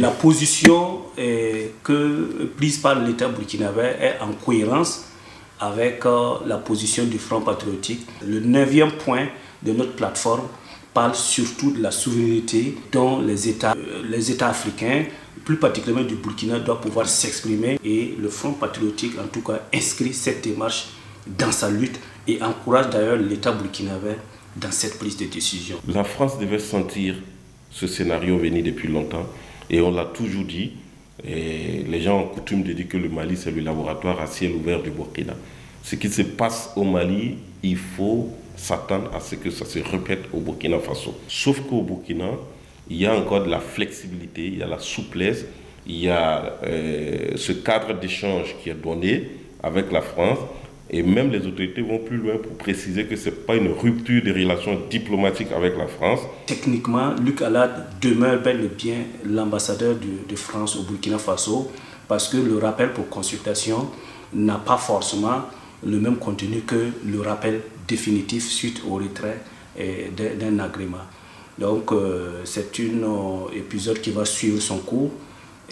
La position prise par l'État burkinabé est en cohérence avec la position du Front patriotique. Le 9e point de notre plateforme parle surtout de la souveraineté dont les États africains, plus particulièrement du Burkina, doivent pouvoir s'exprimer. Et le Front patriotique, en tout cas, inscrit cette démarche dans sa lutte et encourage d'ailleurs l'État burkinabé dans cette prise de décision. La France devait sentir ce scénario venir depuis longtemps. Et on l'a toujours dit, et les gens ont coutume de dire que le Mali c'est le laboratoire à ciel ouvert du Burkina. Ce qui se passe au Mali, il faut s'attendre à ce que ça se répète au Burkina Faso. Sauf qu'au Burkina, il y a encore de la flexibilité, il y a la souplesse, il y a ce cadre d'échange qui est donné avec la France. Et même les autorités vont plus loin pour préciser que ce n'est pas une rupture des relations diplomatiques avec la France. Techniquement, Luc Alade demeure bel et bien l'ambassadeur de France au Burkina Faso parce que le rappel pour consultation n'a pas forcément le même contenu que le rappel définitif suite au retrait d'un agrément. Donc c'est un épisode qui va suivre son cours.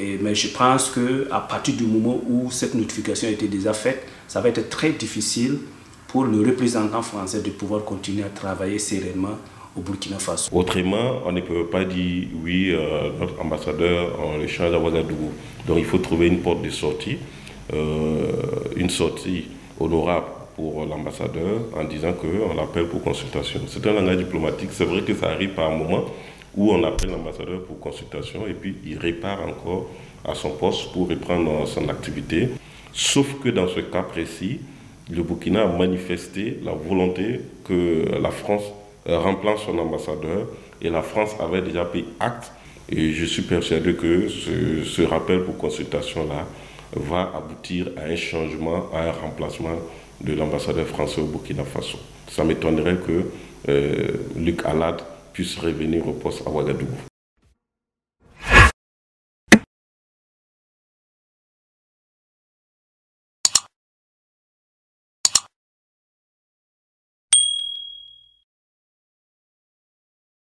Mais je pense qu'à partir du moment où cette notification a été déjà faite, ça va être très difficile pour le représentant français de pouvoir continuer à travailler sereinement au Burkina Faso. Autrement, on ne peut pas dire oui, notre ambassadeur, on le change à Ouagadougou. Donc il faut trouver une porte de sortie, une sortie honorable pour l'ambassadeur en disant qu'on l'appelle pour consultation. C'est un langage diplomatique, c'est vrai que ça arrive par un moment où on appelle l'ambassadeur pour consultation et puis il repart encore à son poste pour reprendre son activité. Sauf que dans ce cas précis, le Burkina a manifesté la volonté que la France remplace son ambassadeur et la France avait déjà pris acte. Et je suis persuadé que ce rappel pour consultation-là va aboutir à un changement, à un remplacement de l'ambassadeur français au Burkina Faso. Ça m'étonnerait que Luc Alade puisse revenir au poste à Ouagadougou.